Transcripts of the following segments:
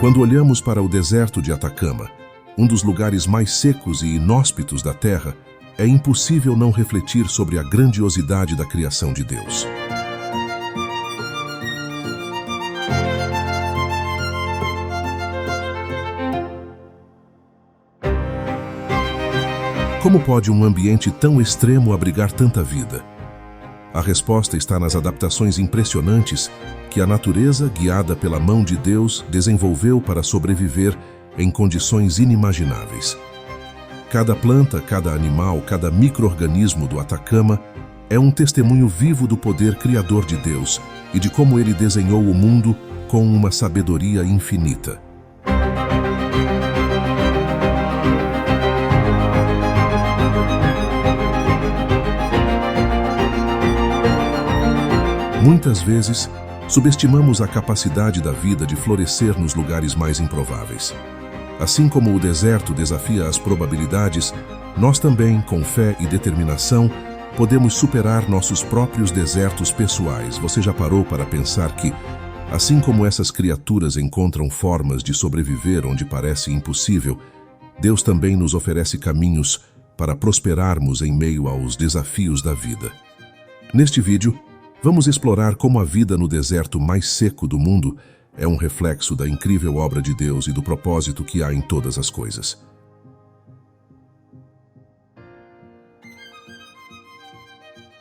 Quando olhamos para o deserto de Atacama, um dos lugares mais secos e inóspitos da Terra, é impossível não refletir sobre a grandiosidade da criação de Deus. Como pode um ambiente tão extremo abrigar tanta vida? A resposta está nas adaptações impressionantes que a natureza, guiada pela mão de Deus, desenvolveu para sobreviver em condições inimagináveis. Cada planta, cada animal, cada micro-organismo do Atacama é um testemunho vivo do poder criador de Deus e de como ele desenhou o mundo com uma sabedoria infinita. Muitas vezes, subestimamos a capacidade da vida de florescer nos lugares mais improváveis. Assim como o deserto desafia as probabilidades, nós também, com fé e determinação, podemos superar nossos próprios desertos pessoais. Você já parou para pensar que, assim como essas criaturas encontram formas de sobreviver onde parece impossível, Deus também nos oferece caminhos para prosperarmos em meio aos desafios da vida. Neste vídeo, vamos explorar como a vida no deserto mais seco do mundo é um reflexo da incrível obra de Deus e do propósito que há em todas as coisas.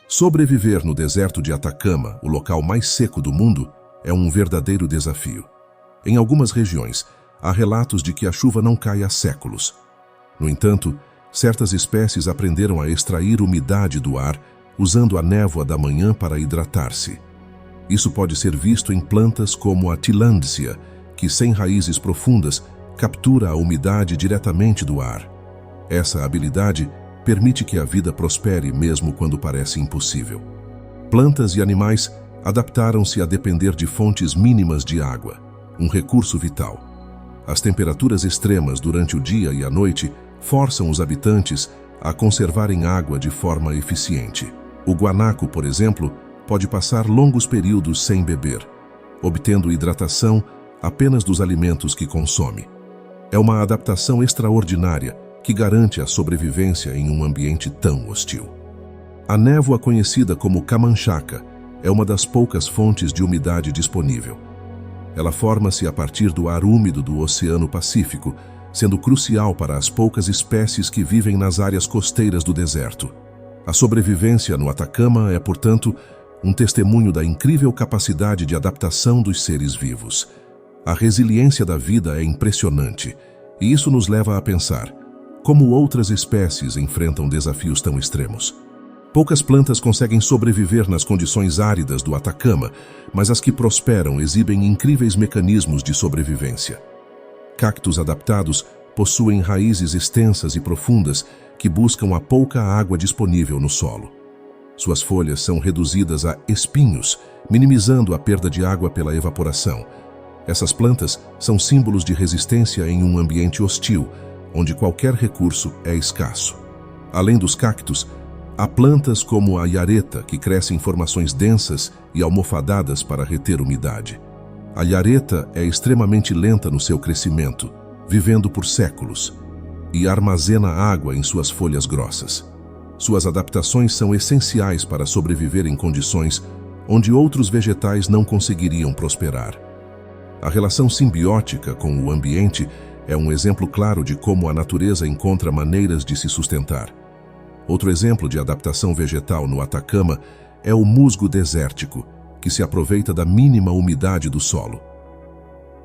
Sobreviver no deserto de Atacama, o local mais seco do mundo, é um verdadeiro desafio. Em algumas regiões, há relatos de que a chuva não cai há séculos. No entanto, certas espécies aprenderam a extrair umidade do ar usando a névoa da manhã para hidratar-se. Isso pode ser visto em plantas como a tillandsia, que, sem raízes profundas, captura a umidade diretamente do ar. Essa habilidade permite que a vida prospere mesmo quando parece impossível. Plantas e animais adaptaram-se a depender de fontes mínimas de água, um recurso vital. As temperaturas extremas durante o dia e a noite forçam os habitantes a conservarem água de forma eficiente. O guanaco, por exemplo, pode passar longos períodos sem beber, obtendo hidratação apenas dos alimentos que consome. É uma adaptação extraordinária que garante a sobrevivência em um ambiente tão hostil. A névoa, conhecida como camanchaca, é uma das poucas fontes de umidade disponível. Ela forma-se a partir do ar úmido do Oceano Pacífico, sendo crucial para as poucas espécies que vivem nas áreas costeiras do deserto. A sobrevivência no Atacama é, portanto, um testemunho da incrível capacidade de adaptação dos seres vivos. A resiliência da vida é impressionante, e isso nos leva a pensar como outras espécies enfrentam desafios tão extremos. Poucas plantas conseguem sobreviver nas condições áridas do Atacama, mas as que prosperam exibem incríveis mecanismos de sobrevivência. Cactos adaptados possuem raízes extensas e profundas que buscam a pouca água disponível no solo. Suas folhas são reduzidas a espinhos, minimizando a perda de água pela evaporação. Essas plantas são símbolos de resistência em um ambiente hostil, onde qualquer recurso é escasso. Além dos cactos, há plantas como a iareta, que crescem em formações densas e almofadadas para reter umidade. A iareta é extremamente lenta no seu crescimento, vivendo por séculos, e armazena água em suas folhas grossas. Suas adaptações são essenciais para sobreviver em condições onde outros vegetais não conseguiriam prosperar. A relação simbiótica com o ambiente é um exemplo claro de como a natureza encontra maneiras de se sustentar. Outro exemplo de adaptação vegetal no Atacama é o musgo desértico, que se aproveita da mínima umidade do solo.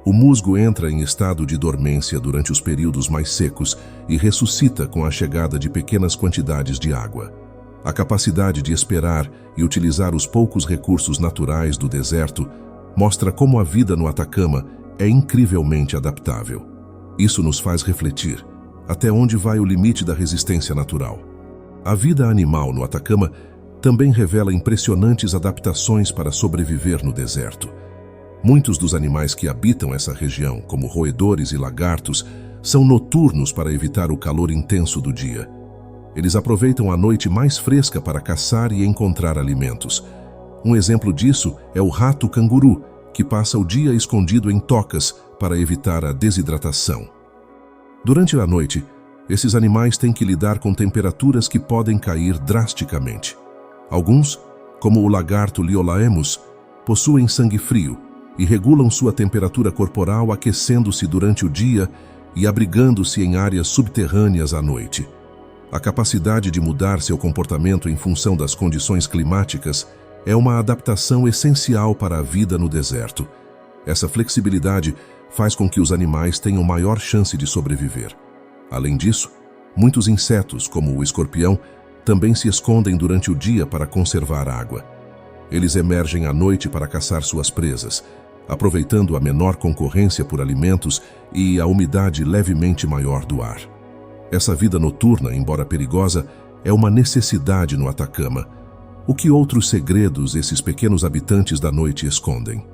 O musgo entra em estado de dormência durante os períodos mais secos e ressuscita com a chegada de pequenas quantidades de água. A capacidade de esperar e utilizar os poucos recursos naturais do deserto mostra como a vida no Atacama é incrivelmente adaptável. Isso nos faz refletir até onde vai o limite da resistência natural. A vida animal no Atacama também revela impressionantes adaptações para sobreviver no deserto. Muitos dos animais que habitam essa região, como roedores e lagartos, são noturnos para evitar o calor intenso do dia. Eles aproveitam a noite mais fresca para caçar e encontrar alimentos. Um exemplo disso é o rato canguru, que passa o dia escondido em tocas para evitar a desidratação. Durante a noite, esses animais têm que lidar com temperaturas que podem cair drasticamente. Alguns, como o lagarto Liolaemus, possuem sangue frio e regulam sua temperatura corporal aquecendo-se durante o dia e abrigando-se em áreas subterrâneas à noite. A capacidade de mudar seu comportamento em função das condições climáticas é uma adaptação essencial para a vida no deserto. Essa flexibilidade faz com que os animais tenham maior chance de sobreviver. Além disso, muitos insetos, como o escorpião, também se escondem durante o dia para conservar água. Eles emergem à noite para caçar suas presas, aproveitando a menor concorrência por alimentos e a umidade levemente maior do ar. Essa vida noturna, embora perigosa, é uma necessidade no Atacama. O que outros segredos esses pequenos habitantes da noite escondem?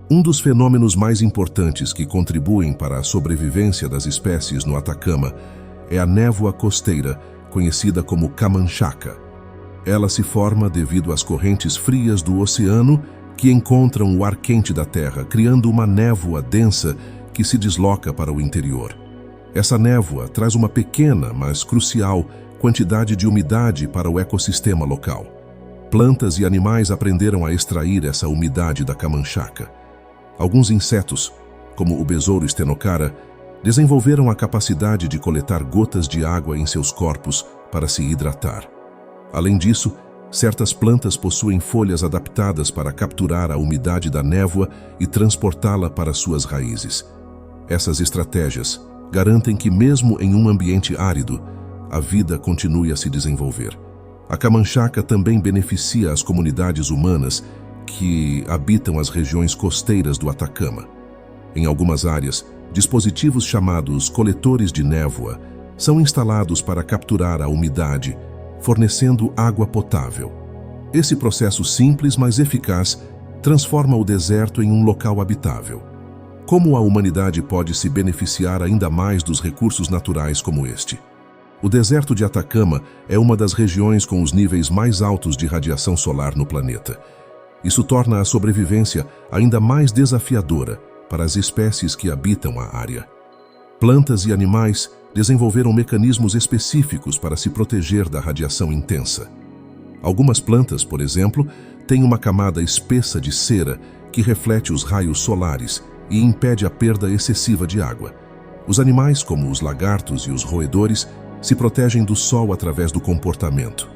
Um dos fenômenos mais importantes que contribuem para a sobrevivência das espécies no Atacama é a névoa costeira, conhecida como camanchaca. Ela se forma devido às correntes frias do oceano que encontram o ar quente da Terra, criando uma névoa densa que se desloca para o interior. Essa névoa traz uma pequena, mas crucial, quantidade de umidade para o ecossistema local. Plantas e animais aprenderam a extrair essa umidade da camanchaca. Alguns insetos, como o besouro estenocara, desenvolveram a capacidade de coletar gotas de água em seus corpos para se hidratar. Além disso, certas plantas possuem folhas adaptadas para capturar a umidade da névoa e transportá-la para suas raízes. Essas estratégias garantem que, mesmo em um ambiente árido, a vida continue a se desenvolver. A camanchaca também beneficia as comunidades humanas que habitam as regiões costeiras do Atacama. Em algumas áreas, dispositivos chamados coletores de névoa são instalados para capturar a umidade, fornecendo água potável. Esse processo simples, mas eficaz, transforma o deserto em um local habitável. Como a humanidade pode se beneficiar ainda mais dos recursos naturais como este? O deserto de Atacama é uma das regiões com os níveis mais altos de radiação solar no planeta. Isso torna a sobrevivência ainda mais desafiadora para as espécies que habitam a área. Plantas e animais desenvolveram mecanismos específicos para se proteger da radiação intensa. Algumas plantas, por exemplo, têm uma camada espessa de cera que reflete os raios solares e impede a perda excessiva de água. Os animais, como os lagartos e os roedores, se protegem do sol através do comportamento.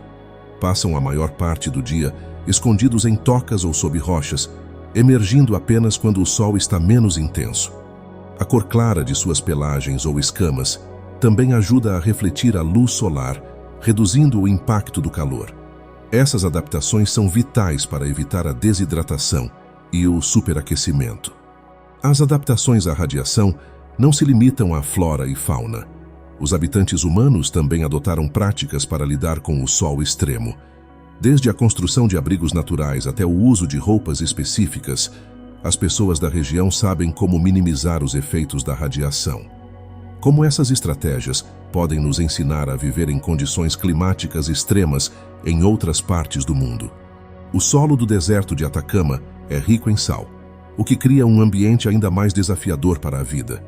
Passam a maior parte do dia escondidos em tocas ou sob rochas, emergindo apenas quando o sol está menos intenso. A cor clara de suas pelagens ou escamas também ajuda a refletir a luz solar, reduzindo o impacto do calor. Essas adaptações são vitais para evitar a desidratação e o superaquecimento. As adaptações à radiação não se limitam à flora e fauna. Os habitantes humanos também adotaram práticas para lidar com o sol extremo. Desde a construção de abrigos naturais até o uso de roupas específicas, as pessoas da região sabem como minimizar os efeitos da radiação. Como essas estratégias podem nos ensinar a viver em condições climáticas extremas em outras partes do mundo? O solo do deserto de Atacama é rico em sal, o que cria um ambiente ainda mais desafiador para a vida.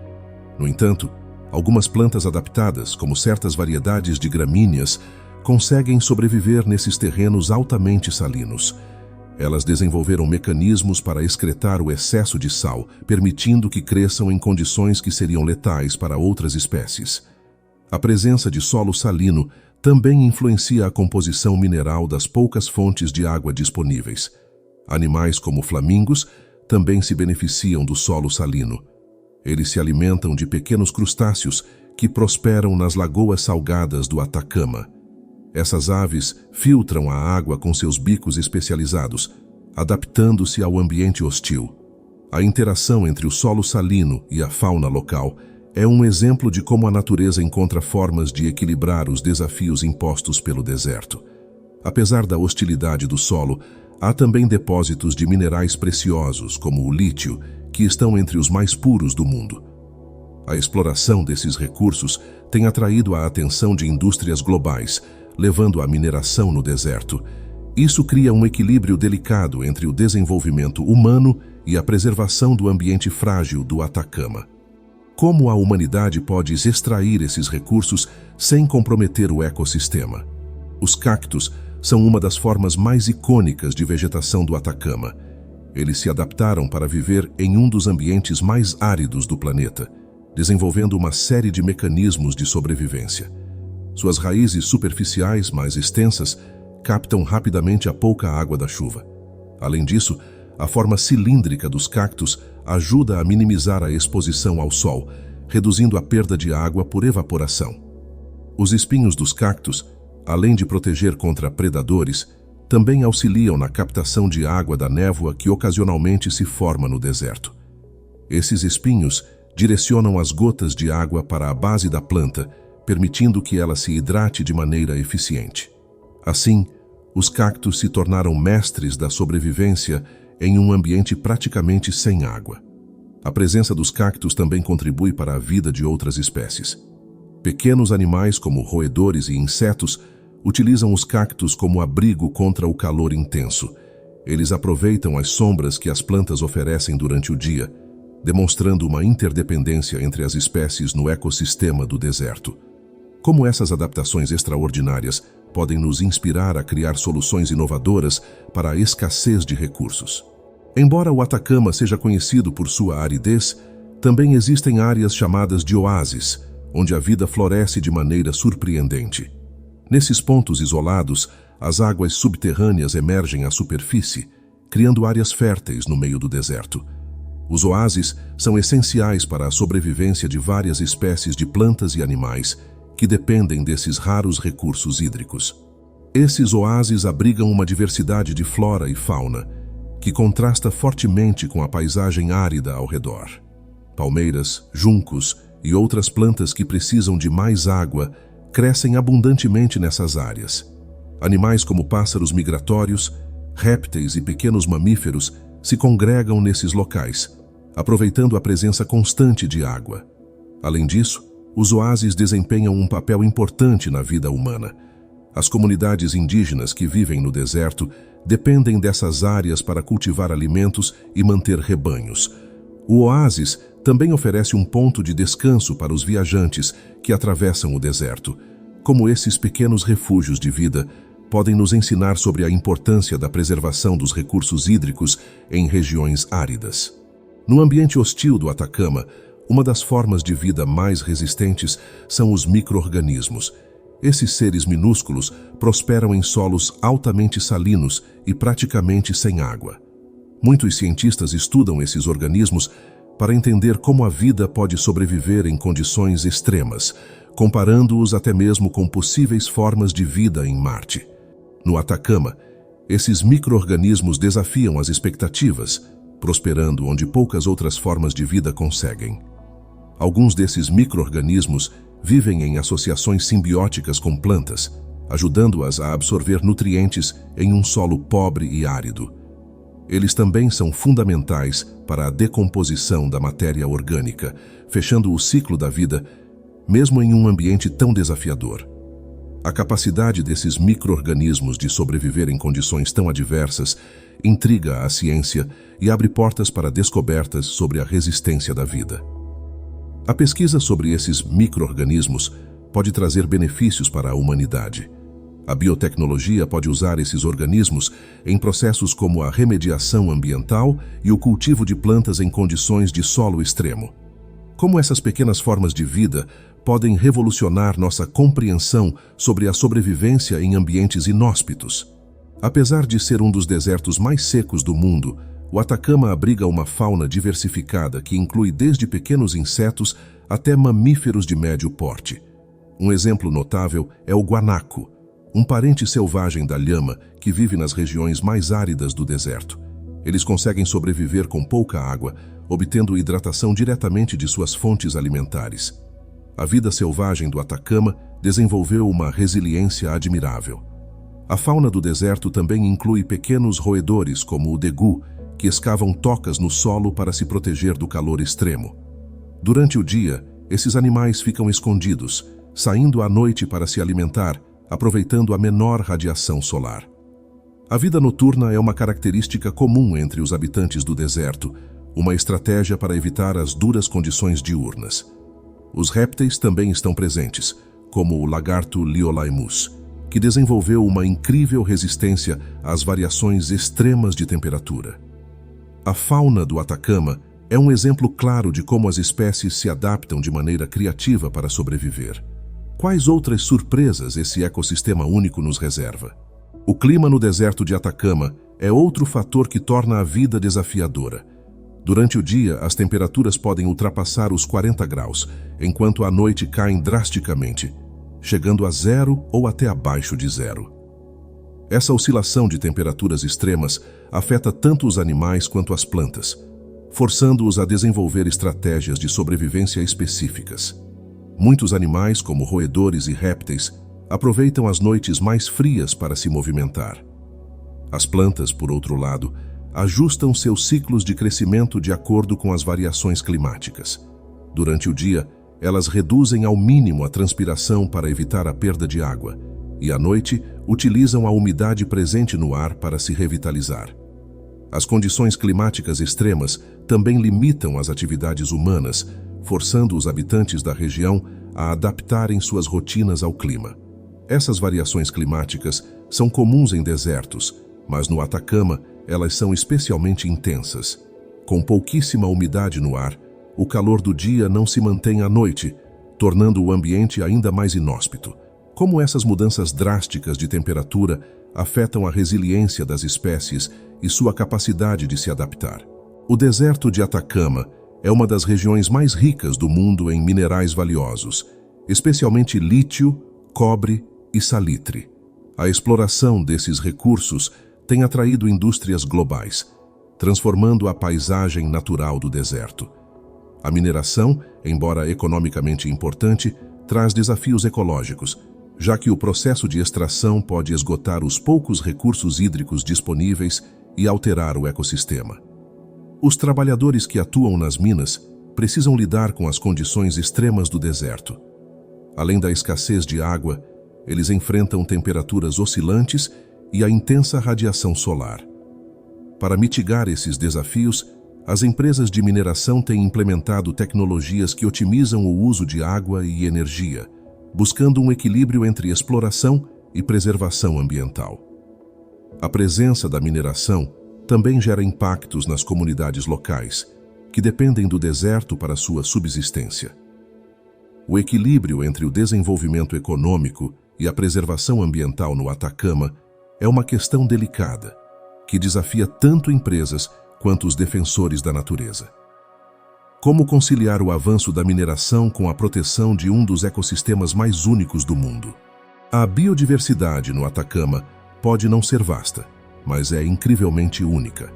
No entanto, algumas plantas adaptadas, como certas variedades de gramíneas, conseguem sobreviver nesses terrenos altamente salinos. Elas desenvolveram mecanismos para excretar o excesso de sal, permitindo que cresçam em condições que seriam letais para outras espécies. A presença de solo salino também influencia a composição mineral das poucas fontes de água disponíveis. Animais como flamingos também se beneficiam do solo salino. Eles se alimentam de pequenos crustáceos que prosperam nas lagoas salgadas do Atacama. Essas aves filtram a água com seus bicos especializados, adaptando-se ao ambiente hostil. A interação entre o solo salino e a fauna local é um exemplo de como a natureza encontra formas de equilibrar os desafios impostos pelo deserto. Apesar da hostilidade do solo, há também depósitos de minerais preciosos, como o lítio, que estão entre os mais puros do mundo. A exploração desses recursos tem atraído a atenção de indústrias globais, levando à mineração no deserto. Isso cria um equilíbrio delicado entre o desenvolvimento humano e a preservação do ambiente frágil do Atacama. Como a humanidade pode extrair esses recursos sem comprometer o ecossistema? Os cactos são uma das formas mais icônicas de vegetação do Atacama. Eles se adaptaram para viver em um dos ambientes mais áridos do planeta, desenvolvendo uma série de mecanismos de sobrevivência. Suas raízes superficiais mais extensas captam rapidamente a pouca água da chuva. Além disso, a forma cilíndrica dos cactos ajuda a minimizar a exposição ao sol, reduzindo a perda de água por evaporação. Os espinhos dos cactos, além de proteger contra predadores, também auxiliam na captação de água da névoa que ocasionalmente se forma no deserto. Esses espinhos direcionam as gotas de água para a base da planta, permitindo que ela se hidrate de maneira eficiente. Assim, os cactos se tornaram mestres da sobrevivência em um ambiente praticamente sem água. A presença dos cactos também contribui para a vida de outras espécies. Pequenos animais como roedores e insetos utilizam os cactos como abrigo contra o calor intenso. Eles aproveitam as sombras que as plantas oferecem durante o dia, demonstrando uma interdependência entre as espécies no ecossistema do deserto. Como essas adaptações extraordinárias podem nos inspirar a criar soluções inovadoras para a escassez de recursos. Embora o Atacama seja conhecido por sua aridez, também existem áreas chamadas de oásis, onde a vida floresce de maneira surpreendente. Nesses pontos isolados, as águas subterrâneas emergem à superfície, criando áreas férteis no meio do deserto. Os oásis são essenciais para a sobrevivência de várias espécies de plantas e animais que dependem desses raros recursos hídricos. Esses oásis abrigam uma diversidade de flora e fauna, que contrasta fortemente com a paisagem árida ao redor. Palmeiras, juncos e outras plantas que precisam de mais água crescem abundantemente nessas áreas. Animais como pássaros migratórios, répteis e pequenos mamíferos se congregam nesses locais, aproveitando a presença constante de água. Além disso, os oásis desempenham um papel importante na vida humana. As comunidades indígenas que vivem no deserto dependem dessas áreas para cultivar alimentos e manter rebanhos. O oásis também oferece um ponto de descanso para os viajantes que atravessam o deserto. Como esses pequenos refúgios de vida podem nos ensinar sobre a importância da preservação dos recursos hídricos em regiões áridas. No ambiente hostil do Atacama, uma das formas de vida mais resistentes são os micro-organismos. Esses seres minúsculos prosperam em solos altamente salinos e praticamente sem água. Muitos cientistas estudam esses organismos para entender como a vida pode sobreviver em condições extremas, comparando-os até mesmo com possíveis formas de vida em Marte. No Atacama, esses micro-organismos desafiam as expectativas, prosperando onde poucas outras formas de vida conseguem. Alguns desses micro-organismos vivem em associações simbióticas com plantas, ajudando-as a absorver nutrientes em um solo pobre e árido. Eles também são fundamentais para a decomposição da matéria orgânica, fechando o ciclo da vida, mesmo em um ambiente tão desafiador. A capacidade desses micro-organismos de sobreviver em condições tão adversas intriga a ciência e abre portas para descobertas sobre a resistência da vida. A pesquisa sobre esses micro-organismos pode trazer benefícios para a humanidade. A biotecnologia pode usar esses organismos em processos como a remediação ambiental e o cultivo de plantas em condições de solo extremo. Como essas pequenas formas de vida podem revolucionar nossa compreensão sobre a sobrevivência em ambientes inóspitos. Apesar de ser um dos desertos mais secos do mundo, o Atacama abriga uma fauna diversificada que inclui desde pequenos insetos até mamíferos de médio porte. Um exemplo notável é o guanaco, um parente selvagem da lhama que vive nas regiões mais áridas do deserto. Eles conseguem sobreviver com pouca água, obtendo hidratação diretamente de suas fontes alimentares. A vida selvagem do Atacama desenvolveu uma resiliência admirável. A fauna do deserto também inclui pequenos roedores como o degu, que escavam tocas no solo para se proteger do calor extremo. Durante o dia, esses animais ficam escondidos, saindo à noite para se alimentar, aproveitando a menor radiação solar. A vida noturna é uma característica comum entre os habitantes do deserto, uma estratégia para evitar as duras condições diurnas. Os répteis também estão presentes, como o lagarto Liolaimus, que desenvolveu uma incrível resistência às variações extremas de temperatura. A fauna do Atacama é um exemplo claro de como as espécies se adaptam de maneira criativa para sobreviver. Quais outras surpresas esse ecossistema único nos reserva? O clima no deserto de Atacama é outro fator que torna a vida desafiadora. Durante o dia, as temperaturas podem ultrapassar os 40 graus, enquanto à noite caem drasticamente, chegando a zero ou até abaixo de zero. Essa oscilação de temperaturas extremas afeta tanto os animais quanto as plantas, forçando-os a desenvolver estratégias de sobrevivência específicas. Muitos animais, como roedores e répteis, aproveitam as noites mais frias para se movimentar. As plantas, por outro lado, ajustam seus ciclos de crescimento de acordo com as variações climáticas. Durante o dia, elas reduzem ao mínimo a transpiração para evitar a perda de água, e à noite utilizam a umidade presente no ar para se revitalizar. As condições climáticas extremas também limitam as atividades humanas, forçando os habitantes da região a adaptarem suas rotinas ao clima. Essas variações climáticas são comuns em desertos, mas no Atacama elas são especialmente intensas. Com pouquíssima umidade no ar, o calor do dia não se mantém à noite, tornando o ambiente ainda mais inóspito. Como essas mudanças drásticas de temperatura afetam a resiliência das espécies e sua capacidade de se adaptar? O deserto de Atacama é uma das regiões mais ricas do mundo em minerais valiosos, especialmente lítio, cobre e salitre. A exploração desses recursos tem atraído indústrias globais, transformando a paisagem natural do deserto. A mineração, embora economicamente importante, traz desafios ecológicos, já que o processo de extração pode esgotar os poucos recursos hídricos disponíveis e alterar o ecossistema. Os trabalhadores que atuam nas minas precisam lidar com as condições extremas do deserto. Além da escassez de água, eles enfrentam temperaturas oscilantes e a intensa radiação solar. Para mitigar esses desafios, as empresas de mineração têm implementado tecnologias que otimizam o uso de água e energia, buscando um equilíbrio entre exploração e preservação ambiental. A presença da mineração também gera impactos nas comunidades locais, que dependem do deserto para sua subsistência. O equilíbrio entre o desenvolvimento econômico e a preservação ambiental no Atacama é uma questão delicada, que desafia tanto empresas quanto os defensores da natureza. Como conciliar o avanço da mineração com a proteção de um dos ecossistemas mais únicos do mundo? A biodiversidade no Atacama pode não ser vasta, mas é incrivelmente única.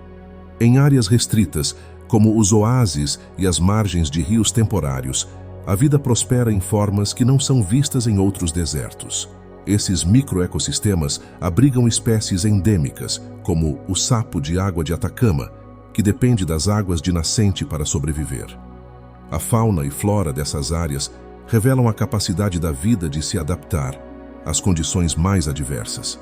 Em áreas restritas, como os oásis e as margens de rios temporários, a vida prospera em formas que não são vistas em outros desertos. Esses microecossistemas abrigam espécies endêmicas, como o sapo de água de Atacama, que depende das águas de nascente para sobreviver. A fauna e flora dessas áreas revelam a capacidade da vida de se adaptar às condições mais adversas.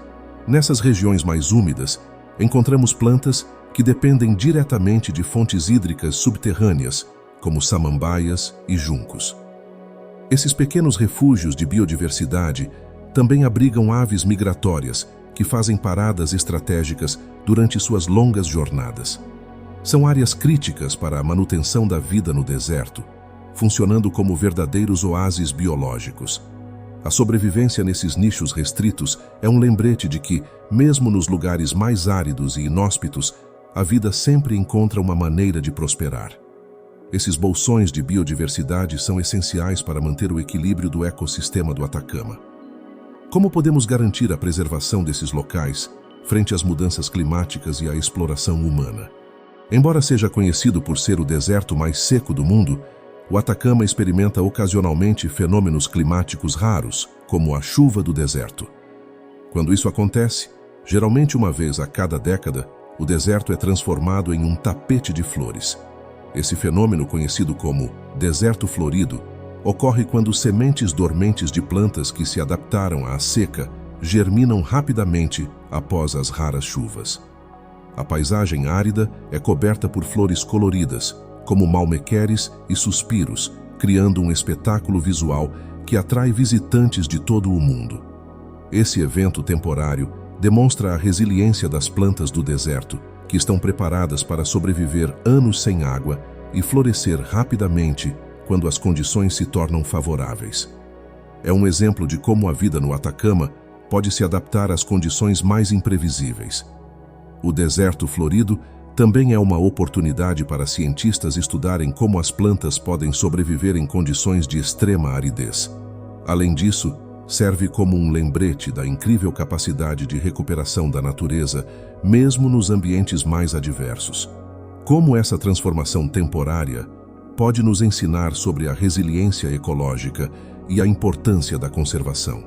Nessas regiões mais úmidas, encontramos plantas que dependem diretamente de fontes hídricas subterrâneas, como samambaias e juncos. Esses pequenos refúgios de biodiversidade também abrigam aves migratórias que fazem paradas estratégicas durante suas longas jornadas. São áreas críticas para a manutenção da vida no deserto, funcionando como verdadeiros oásis biológicos. A sobrevivência nesses nichos restritos é um lembrete de que, mesmo nos lugares mais áridos e inóspitos, a vida sempre encontra uma maneira de prosperar. Esses bolsões de biodiversidade são essenciais para manter o equilíbrio do ecossistema do Atacama. Como podemos garantir a preservação desses locais frente às mudanças climáticas e à exploração humana? Embora seja conhecido por ser o deserto mais seco do mundo, o Atacama experimenta ocasionalmente fenômenos climáticos raros, como a chuva do deserto. Quando isso acontece, geralmente uma vez a cada década, o deserto é transformado em um tapete de flores. Esse fenômeno, conhecido como deserto florido, ocorre quando sementes dormentes de plantas que se adaptaram à seca germinam rapidamente após as raras chuvas. A paisagem árida é coberta por flores coloridas, como malmequeres e suspiros, criando um espetáculo visual que atrai visitantes de todo o mundo. Esse evento temporário demonstra a resiliência das plantas do deserto, que estão preparadas para sobreviver anos sem água e florescer rapidamente quando as condições se tornam favoráveis. É um exemplo de como a vida no Atacama pode se adaptar às condições mais imprevisíveis. O deserto florido também é uma oportunidade para cientistas estudarem como as plantas podem sobreviver em condições de extrema aridez. Além disso, serve como um lembrete da incrível capacidade de recuperação da natureza, mesmo nos ambientes mais adversos. Como essa transformação temporária pode nos ensinar sobre a resiliência ecológica e a importância da conservação.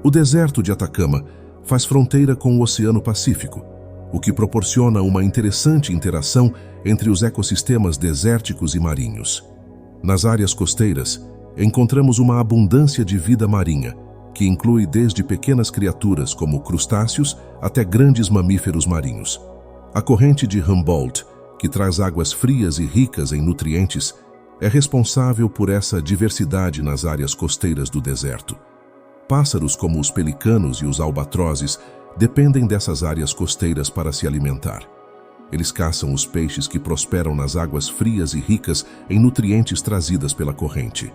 O deserto de Atacama faz fronteira com o Oceano Pacífico, o que proporciona uma interessante interação entre os ecossistemas desérticos e marinhos. Nas áreas costeiras, encontramos uma abundância de vida marinha, que inclui desde pequenas criaturas como crustáceos até grandes mamíferos marinhos. A corrente de Humboldt, que traz águas frias e ricas em nutrientes, é responsável por essa diversidade nas áreas costeiras do deserto. Pássaros como os pelicanos e os albatrozes dependem dessas áreas costeiras para se alimentar. Eles caçam os peixes que prosperam nas águas frias e ricas em nutrientes trazidas pela corrente.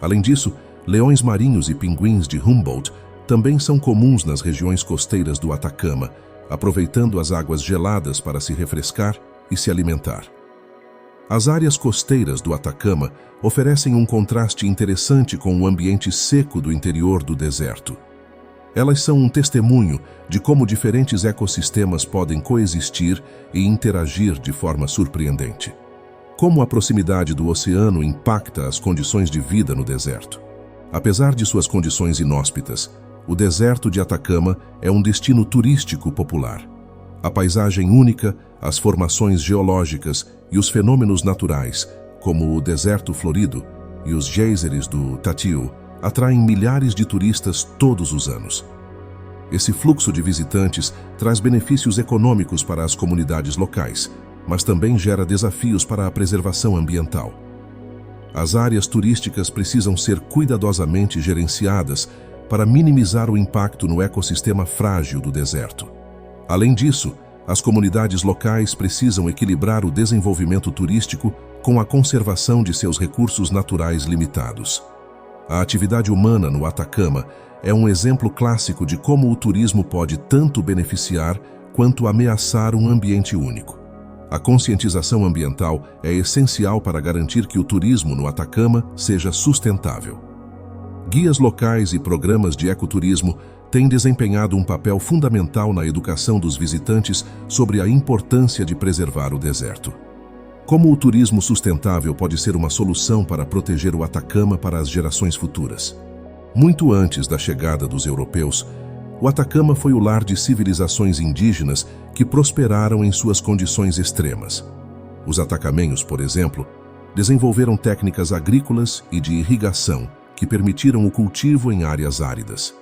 Além disso, leões marinhos e pinguins de Humboldt também são comuns nas regiões costeiras do Atacama, aproveitando as águas geladas para se refrescar e se alimentar. As áreas costeiras do Atacama oferecem um contraste interessante com o ambiente seco do interior do deserto. Elas são um testemunho de como diferentes ecossistemas podem coexistir e interagir de forma surpreendente. Como a proximidade do oceano impacta as condições de vida no deserto. Apesar de suas condições inóspitas, o deserto de Atacama é um destino turístico popular. A paisagem única, as formações geológicas e os fenômenos naturais, como o deserto florido e os geysers do Tatiú, atraem milhares de turistas todos os anos. Esse fluxo de visitantes traz benefícios econômicos para as comunidades locais, mas também gera desafios para a preservação ambiental. As áreas turísticas precisam ser cuidadosamente gerenciadas para minimizar o impacto no ecossistema frágil do deserto. Além disso, as comunidades locais precisam equilibrar o desenvolvimento turístico com a conservação de seus recursos naturais limitados. A atividade humana no Atacama é um exemplo clássico de como o turismo pode tanto beneficiar quanto ameaçar um ambiente único. A conscientização ambiental é essencial para garantir que o turismo no Atacama seja sustentável. Guias locais e programas de ecoturismo têm desempenhado um papel fundamental na educação dos visitantes sobre a importância de preservar o deserto. Como o turismo sustentável pode ser uma solução para proteger o Atacama para as gerações futuras? Muito antes da chegada dos europeus, o Atacama foi o lar de civilizações indígenas que prosperaram em suas condições extremas. Os atacamenhos, por exemplo, desenvolveram técnicas agrícolas e de irrigação que permitiram o cultivo em áreas áridas.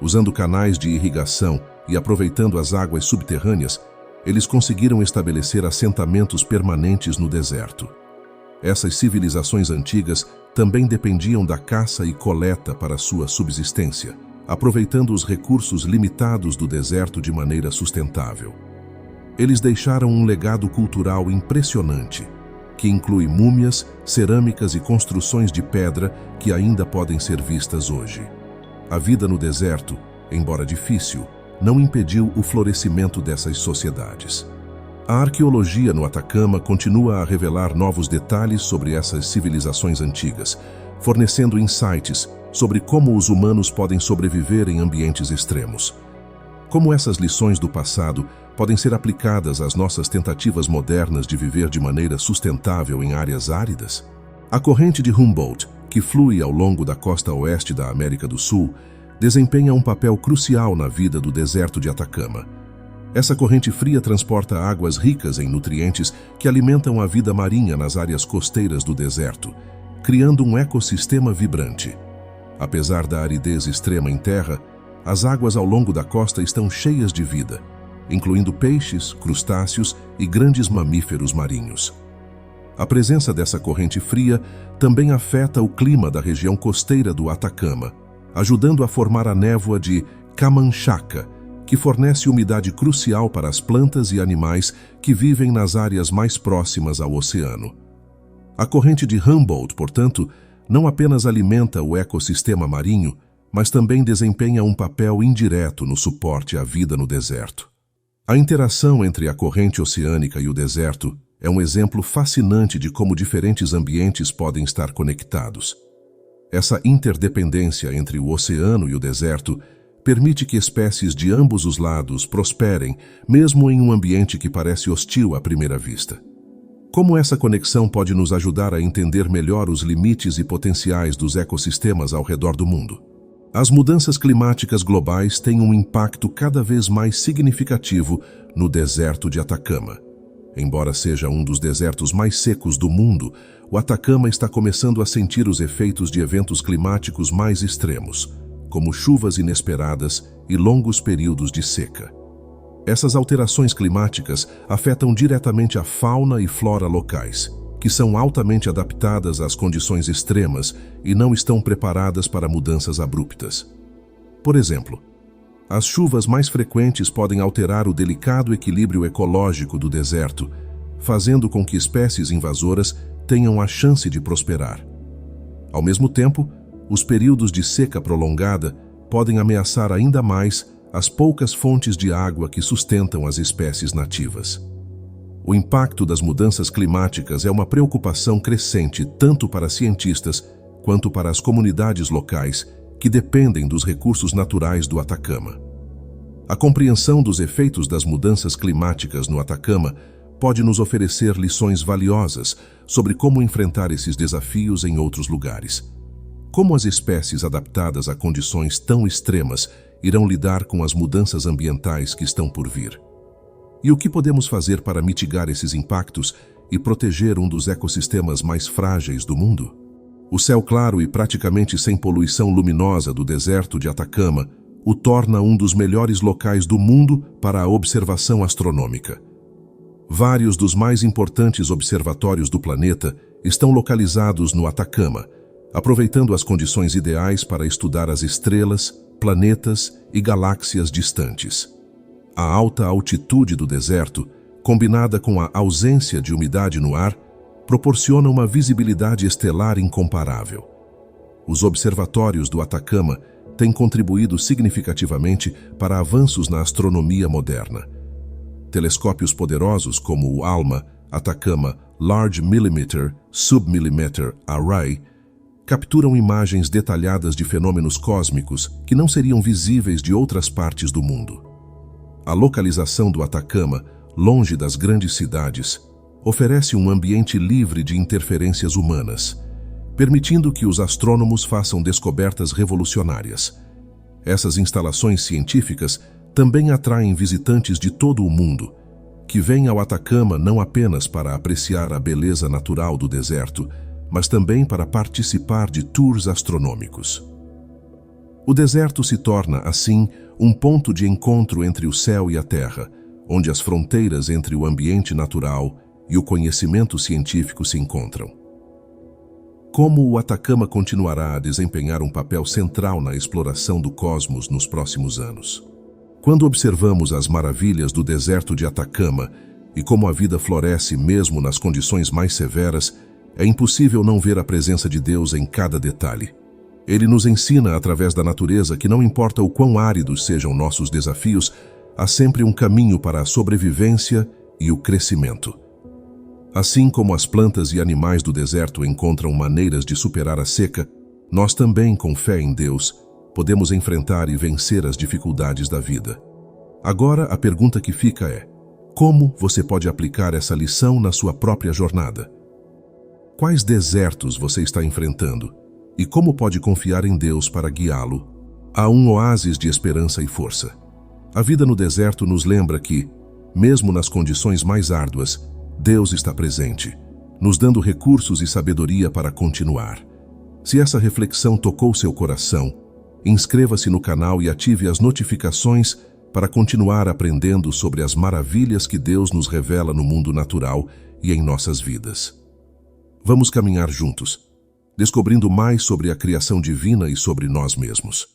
Usando canais de irrigação e aproveitando as águas subterrâneas, eles conseguiram estabelecer assentamentos permanentes no deserto. Essas civilizações antigas também dependiam da caça e coleta para sua subsistência, aproveitando os recursos limitados do deserto de maneira sustentável. Eles deixaram um legado cultural impressionante, que inclui múmias, cerâmicas e construções de pedra que ainda podem ser vistas hoje. A vida no deserto, embora difícil, não impediu o florescimento dessas sociedades. A arqueologia no Atacama continua a revelar novos detalhes sobre essas civilizações antigas, fornecendo insights sobre como os humanos podem sobreviver em ambientes extremos. Como essas lições do passado podem ser aplicadas às nossas tentativas modernas de viver de maneira sustentável em áreas áridas? A corrente de Humboldt, que flui ao longo da costa oeste da América do Sul, desempenha um papel crucial na vida do deserto de Atacama. Essa corrente fria transporta águas ricas em nutrientes que alimentam a vida marinha nas áreas costeiras do deserto, criando um ecossistema vibrante. Apesar da aridez extrema em terra, as águas ao longo da costa estão cheias de vida, incluindo peixes, crustáceos e grandes mamíferos marinhos. A presença dessa corrente fria também afeta o clima da região costeira do Atacama, ajudando a formar a névoa de Camanchaca, que fornece umidade crucial para as plantas e animais que vivem nas áreas mais próximas ao oceano. A corrente de Humboldt, portanto, não apenas alimenta o ecossistema marinho, mas também desempenha um papel indireto no suporte à vida no deserto. A interação entre a corrente oceânica e o deserto é um exemplo fascinante de como diferentes ambientes podem estar conectados. Essa interdependência entre o oceano e o deserto permite que espécies de ambos os lados prosperem, mesmo em um ambiente que parece hostil à primeira vista. Como essa conexão pode nos ajudar a entender melhor os limites e potenciais dos ecossistemas ao redor do mundo? As mudanças climáticas globais têm um impacto cada vez mais significativo no deserto de Atacama. Embora seja um dos desertos mais secos do mundo, o Atacama está começando a sentir os efeitos de eventos climáticos mais extremos, como chuvas inesperadas e longos períodos de seca. Essas alterações climáticas afetam diretamente a fauna e flora locais, que são altamente adaptadas às condições extremas e não estão preparadas para mudanças abruptas. Por exemplo, as chuvas mais frequentes podem alterar o delicado equilíbrio ecológico do deserto, fazendo com que espécies invasoras tenham a chance de prosperar. Ao mesmo tempo, os períodos de seca prolongada podem ameaçar ainda mais as poucas fontes de água que sustentam as espécies nativas. O impacto das mudanças climáticas é uma preocupação crescente tanto para cientistas quanto para as comunidades locais que dependem dos recursos naturais do Atacama. A compreensão dos efeitos das mudanças climáticas no Atacama pode nos oferecer lições valiosas sobre como enfrentar esses desafios em outros lugares. Como as espécies adaptadas a condições tão extremas irão lidar com as mudanças ambientais que estão por vir? E o que podemos fazer para mitigar esses impactos e proteger um dos ecossistemas mais frágeis do mundo? O céu claro e praticamente sem poluição luminosa do deserto de Atacama o torna um dos melhores locais do mundo para a observação astronômica. Vários dos mais importantes observatórios do planeta estão localizados no Atacama, aproveitando as condições ideais para estudar as estrelas, planetas e galáxias distantes. A alta altitude do deserto, combinada com a ausência de umidade no ar, proporciona uma visibilidade estelar incomparável. Os observatórios do Atacama têm contribuído significativamente para avanços na astronomia moderna. Telescópios poderosos como o ALMA, Atacama Large Millimeter Submillimeter Array, capturam imagens detalhadas de fenômenos cósmicos que não seriam visíveis de outras partes do mundo. A localização do Atacama, longe das grandes cidades, oferece um ambiente livre de interferências humanas, permitindo que os astrônomos façam descobertas revolucionárias. Essas instalações científicas também atraem visitantes de todo o mundo, que vêm ao Atacama não apenas para apreciar a beleza natural do deserto, mas também para participar de tours astronômicos. O deserto se torna, assim, um ponto de encontro entre o céu e a terra, onde as fronteiras entre o ambiente natural e o conhecimento científico se encontram. Como o Atacama continuará a desempenhar um papel central na exploração do cosmos nos próximos anos? Quando observamos as maravilhas do deserto de Atacama e como a vida floresce mesmo nas condições mais severas, é impossível não ver a presença de Deus em cada detalhe. Ele nos ensina através da natureza que não importa o quão áridos sejam nossos desafios, há sempre um caminho para a sobrevivência e o crescimento. Assim como as plantas e animais do deserto encontram maneiras de superar a seca, nós também, com fé em Deus, podemos enfrentar e vencer as dificuldades da vida. Agora, a pergunta que fica é: como você pode aplicar essa lição na sua própria jornada? Quais desertos você está enfrentando? E como pode confiar em Deus para guiá-lo a um oásis de esperança e força? A vida no deserto nos lembra que, mesmo nas condições mais árduas, Deus está presente, nos dando recursos e sabedoria para continuar. Se essa reflexão tocou seu coração, Inscreva-se no canal e ative as notificações para continuar aprendendo sobre as maravilhas que Deus nos revela no mundo natural e em nossas vidas. Vamos caminhar juntos, descobrindo mais sobre a criação divina e sobre nós mesmos.